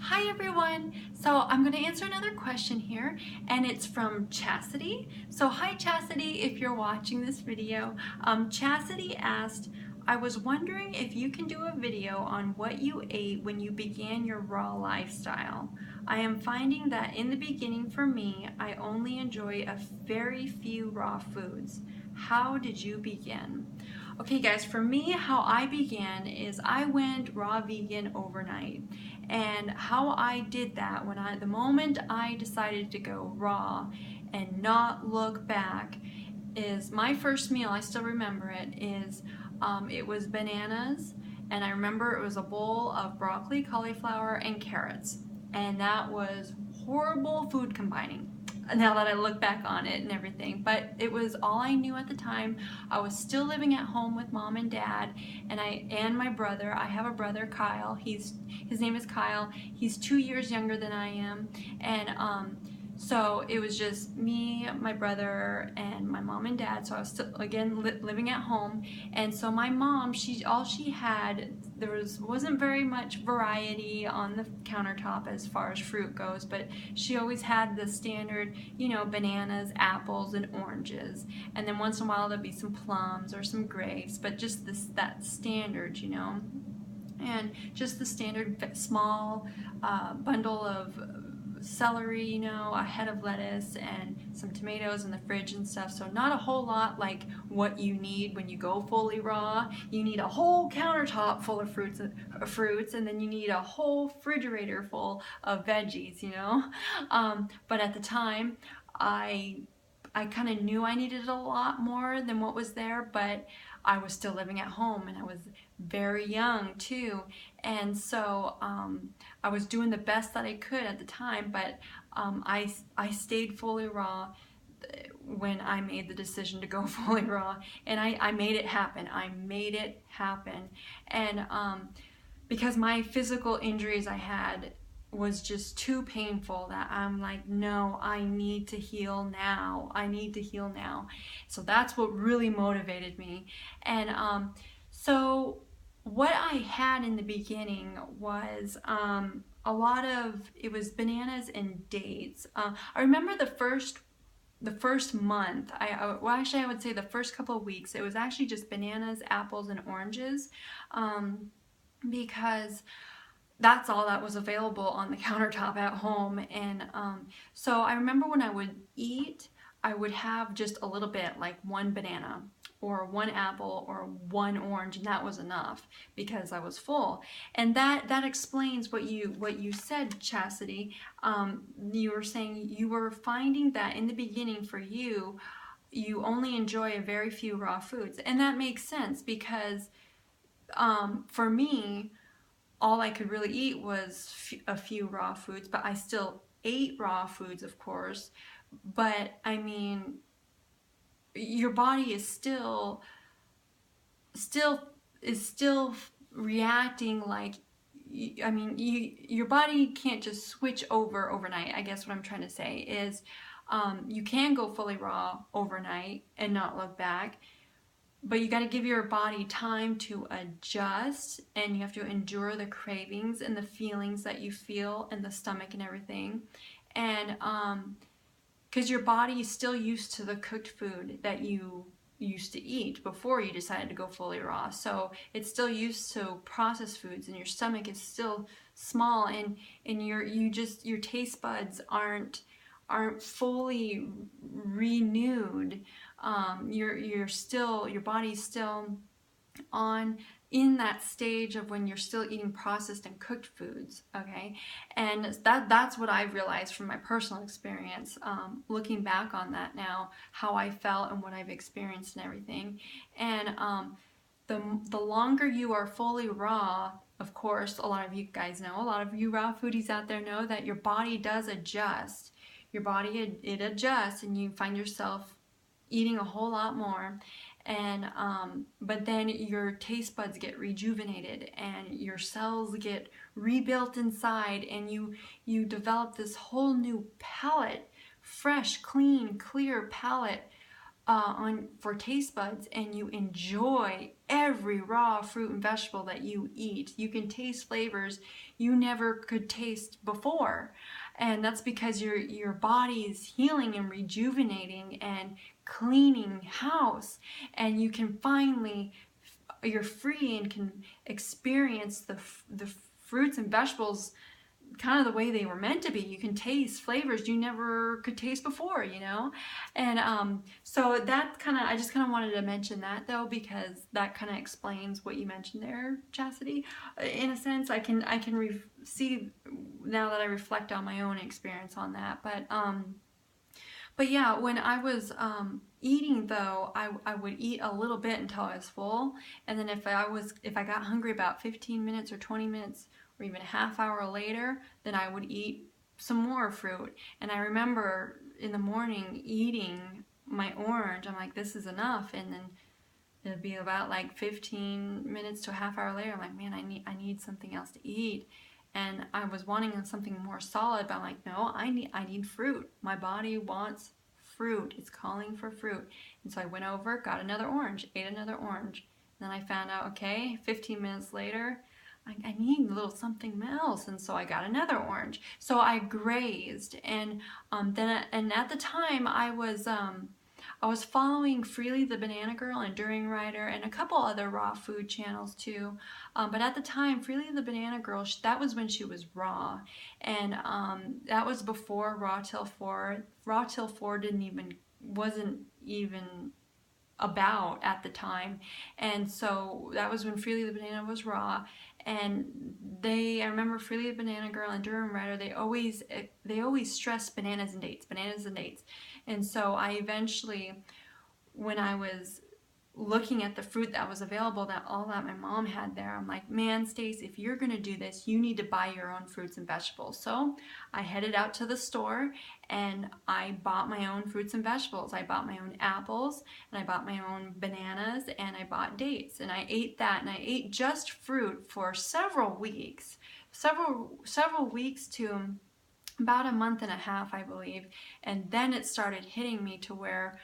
Hi everyone! So I'm going to answer another question here, and it's from Chasity. So hi Chasity, if you're watching this video. Chasity asked, I was wondering if you can do a video on what you ate when you began your raw lifestyle. I am finding that in the beginning for me, I only enjoy a very few raw foods. How did you begin? Okay guys, for me, how I began is I went raw vegan overnight. And how I did that, the moment I decided to go raw and not look back, is my first meal, I still remember it, it was bananas, and I remember it was a bowl of broccoli, cauliflower, and carrots. And that was horrible food combining now that I look back on it and everything, but it was all I knew at the time. I was still living at home with mom and dad, and my brother. I have a brother, Kyle. His name is Kyle. He's 2 years younger than I am, and so it was just me, my brother, and my mom and dad. So I was still, again, living at home. And so my mom, all she had, wasn't very much variety on the countertop as far as fruit goes, but she always had the standard, bananas, apples, and oranges. And then once in a while there'd be some plums or some grapes, but just that standard, and just the standard small bundle of celery, a head of lettuce, and some tomatoes in the fridge and stuff. So not a whole lot like what you need when you go fully raw. You need a whole countertop full of fruits, and then you need a whole refrigerator full of veggies, But at the time, I kind of knew I needed a lot more than what was there, but I was still living at home, and I was very young too, and so I was doing the best that I could at the time, but I stayed fully raw when I made the decision to go fully raw, and I made it happen. I made it happen, and because my physical injuries I had was just too painful that I'm like, no, I need to heal now. I need to heal now. So that's what really motivated me. And so what I had in the beginning was it was bananas and dates. I remember the first month, I would say the first couple of weeks, it was actually just bananas, apples, and oranges, because that's all that was available on the countertop at home. And so I remember when I would eat, I would have just a little bit, like one banana or one apple or one orange, and that was enough because I was full. And that explains what you said, Chasity. You were saying you were finding that in the beginning for you only enjoy a very few raw foods, and that makes sense because for me, all I could really eat was a few raw foods, but I still ate raw foods, of course. But I mean, your body is still reacting like, your body can't just switch over overnight. I guess what I'm trying to say is, you can go fully raw overnight and not look back. But you got to give your body time to adjust, and you have to endure the cravings and the feelings that you feel in the stomach and everything. And because your body is still used to the cooked food that you used to eat before you decided to go fully raw. So it's still used to processed foods, and your stomach is still small, and your taste buds aren't fully renewed. Your body's still in that stage of when you're still eating processed and cooked foods, okay? And that's what I realized from my personal experience, looking back on that now, how I felt and what I've experienced and everything. And the longer you are fully raw, of course, a lot of you guys know, a lot of you raw foodies out there know that your body does adjust. Your body, it adjusts, and you find yourself eating a whole lot more, and but then your taste buds get rejuvenated and your cells get rebuilt inside, and you develop this whole new palate, fresh, clean, clear palate for taste buds, and you enjoy every raw fruit and vegetable that you eat. You can taste flavors you never could taste before, and that's because your body is healing and rejuvenating and cleaning house, and you can finally, you're free and can experience the fruits and vegetables kind of the way they were meant to be. You can taste flavors you never could taste before, you know? And so that kind of, I just kind of wanted to mention that though, because that kind of explains what you mentioned there, Chasity. In a sense, I can see now that I reflect on my own experience on that. But yeah, when I was eating though, I would eat a little bit until I was full, and then if I got hungry about 15 minutes or 20 minutes or even a half hour later, then I would eat some more fruit. And I remember in the morning eating my orange. I'm like, this is enough, and then it'd be about like 15 minutes to a half hour later, I'm like, man, I need something else to eat. And I was wanting something more solid, but I'm like, no, I need fruit. My body wants fruit. It's calling for fruit. And so I went over, got another orange, ate another orange. And then I found out, okay, 15 minutes later, I need a little something else, and so I got another orange. So I grazed, and at the time I was following Freely the Banana Girl, Enduring Rider, and a couple other raw food channels too. But at the time, Freely the Banana Girl, that was when she was raw, and that was before Raw Till 4. Raw Till 4 wasn't even about at the time, and so that was when Freely the Banana was raw. And I remember Freely the Banana Girl and Enduring Rider, they always stress bananas and dates, and so I eventually, when I was looking at the fruit that was available, that my mom had there, I'm like, man, Stace, if you're gonna do this, you need to buy your own fruits and vegetables. So I headed out to the store and I bought my own fruits and vegetables. I bought my own apples, and I bought my own bananas, and I bought dates, and I ate that, and I ate just fruit for several weeks to about a month and a half, I believe. And then it started hitting me to where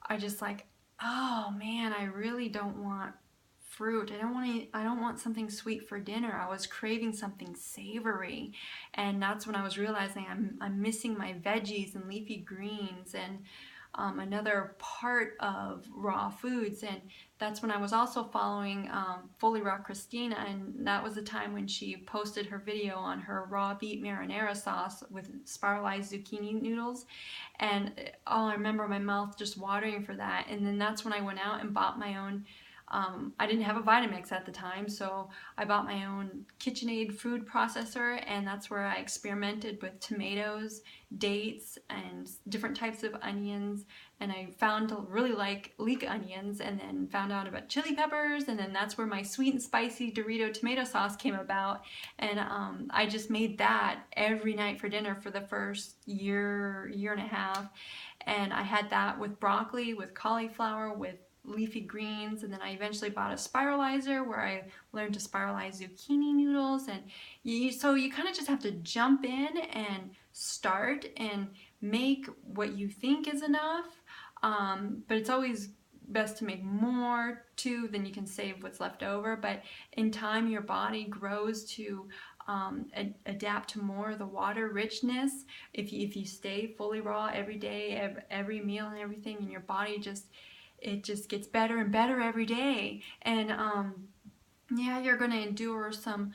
I just like, oh man, I really don't want fruit. I don't want something sweet for dinner. I was craving something savory, and that's when I was realizing I'm missing my veggies and leafy greens and another part of raw foods. And that's when I was also following Fully Raw Christina, and that was the time when she posted her video on her raw beet marinara sauce with spiralized zucchini noodles. And I remember my mouth just watering for that. And then that's when I went out and bought my own, I didn't have a Vitamix at the time, so I bought my own KitchenAid food processor, and that's where I experimented with tomatoes, dates, and different types of onions. And I found to really like leek onions, and then found out about chili peppers, and then that's where my sweet and spicy Dorito tomato sauce came about. And I just made that every night for dinner for the first year and a half. And I had that with broccoli, with cauliflower, with leafy greens, and then I eventually bought a spiralizer where I learned to spiralize zucchini noodles. And so you kind of just have to jump in and start and make what you think is enough, but it's always best to make more too, then you can save what's left over. But in time, your body grows to adapt to more of the water richness if you stay fully raw every day, every meal and everything, and your body just gets better and better every day. And yeah, you're going to endure some,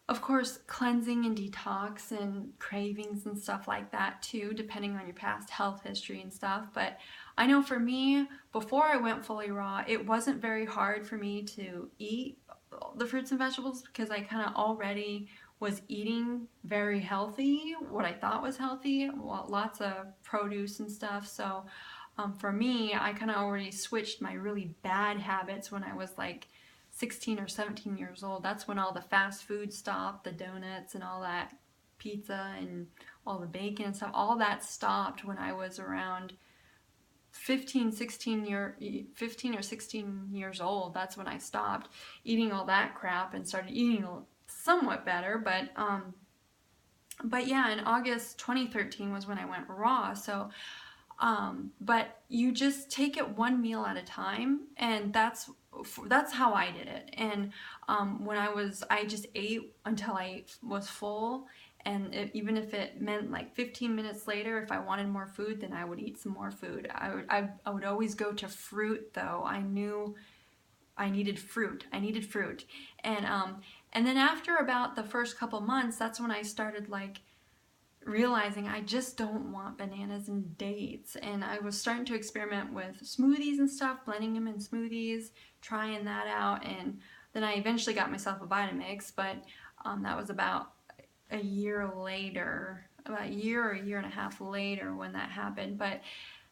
of course, cleansing and detox and cravings and stuff like that too, depending on your past health history and stuff. But I know for me, before I went fully raw, it wasn't very hard for me to eat the fruits and vegetables, because I kind of already was eating very healthy, what I thought was healthy, lots of produce and stuff. So for me, I kind of already switched my really bad habits when I was like 16 or 17 years old. That's when all the fast food stopped, the donuts and all that, pizza and all the bacon and stuff, all that stopped when I was around 15 or 16 years old. That's when I stopped eating all that crap and started eating somewhat better. But yeah, in August 2013 was when I went raw. So But you just take it one meal at a time, and that's how I did it. And I just ate until I was full, and even if it meant like 15 minutes later, if I wanted more food, then I would eat some more food. I would always go to fruit though. I knew I needed fruit. I needed fruit. And then after about the first couple months, that's when I started like realizing I just don't want bananas and dates. And I was starting to experiment with smoothies and stuff, blending them in smoothies, trying that out. And then I eventually got myself a Vitamix, but that was about a year later, about a year or a year and a half later when that happened. But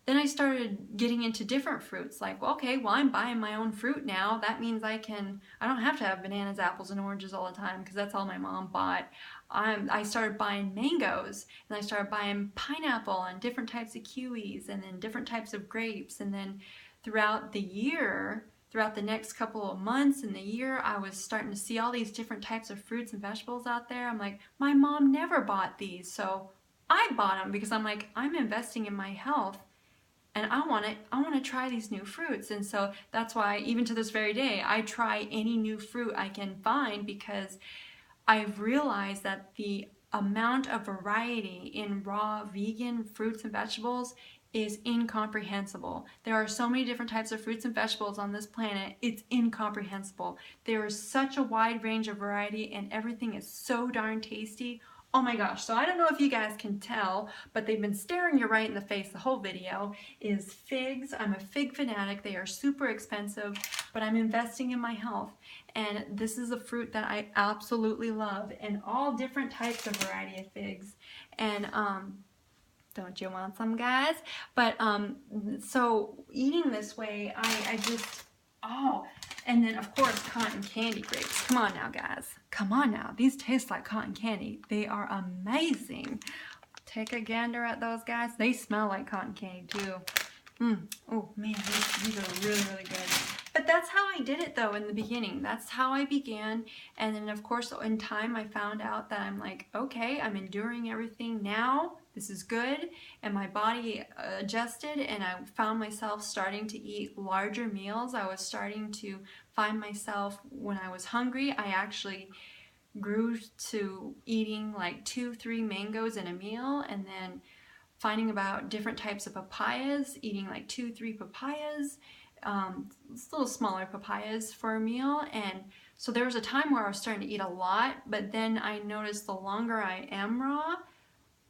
then I started getting into different fruits, like, well, okay, well, I'm buying my own fruit now. That means I don't have to have bananas, apples, and oranges all the time, because that's all my mom bought. I started buying mangoes, and I started buying pineapple and different types of kiwis, and then different types of grapes. And then throughout the year, throughout the next couple of months in the year, I was starting to see all these different types of fruits and vegetables out there. I'm like, my mom never bought these, so I bought them because I'm like, I'm investing in my health, and I want to try these new fruits. And so that's why even to this very day, I try any new fruit I can find, because I've realized that the amount of variety in raw vegan fruits and vegetables is incomprehensible. There are so many different types of fruits and vegetables on this planet, it's incomprehensible. There is such a wide range of variety, and everything is so darn tasty. Oh my gosh, so I don't know if you guys can tell, but they've been staring you right in the face the whole video, is figs. I'm a fig fanatic. They are super expensive, but I'm investing in my health. And this is a fruit that I absolutely love, and all different types of variety of figs. And don't you want some, guys? But so eating this way, I just, oh, and then of course cotton candy grapes. Come on now, guys. Come on now. These taste like cotton candy. They are amazing. Take a gander at those, guys. They smell like cotton candy too. Oh man, these are really, really good. But that's how I did it though in the beginning. That's how I began. And then of course in time I found out that I'm like, okay, I'm enduring everything now. This is good. And my body adjusted, and I found myself starting to eat larger meals. I was starting to find myself, when I was hungry, I actually grew to eating like 2-3 mangoes in a meal, and then finding about different types of papayas, eating like 2-3 papayas, little smaller papayas for a meal. And so there was a time where I was starting to eat a lot, but then I noticed the longer I am raw,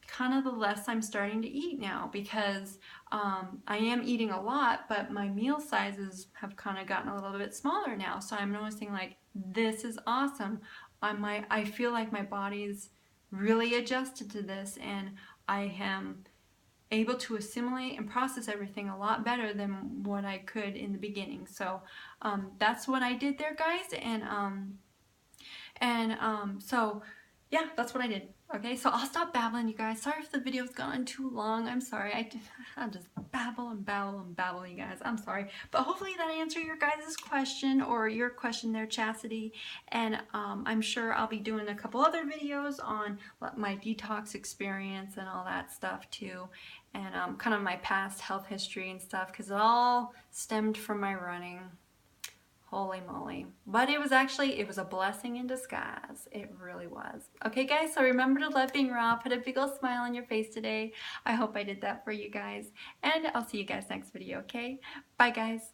kind of the less I'm starting to eat now, because I am eating a lot, but my meal sizes have kind of gotten a little bit smaller now. So I'm noticing like, this is awesome. I feel like my body's really adjusted to this, and I am able to assimilate and process everything a lot better than what I could in the beginning. So that's what I did there, guys. So yeah, that's what I did. Okay, so I'll stop babbling, you guys. Sorry if the video's gone too long. I'm sorry. I'll just babble and babble and babble, you guys. I'm sorry. But hopefully that answered your guys' question, or your question there, Chasity. And I'm sure I'll be doing a couple other videos on my detox experience and all that stuff too. And kind of my past health history and stuff, because it all stemmed from my running. Holy moly. But it was a blessing in disguise. It really was. Okay, guys, so remember to love being raw. Put a big old smile on your face today. I hope I did that for you guys. And I'll see you guys next video, okay? Bye, guys.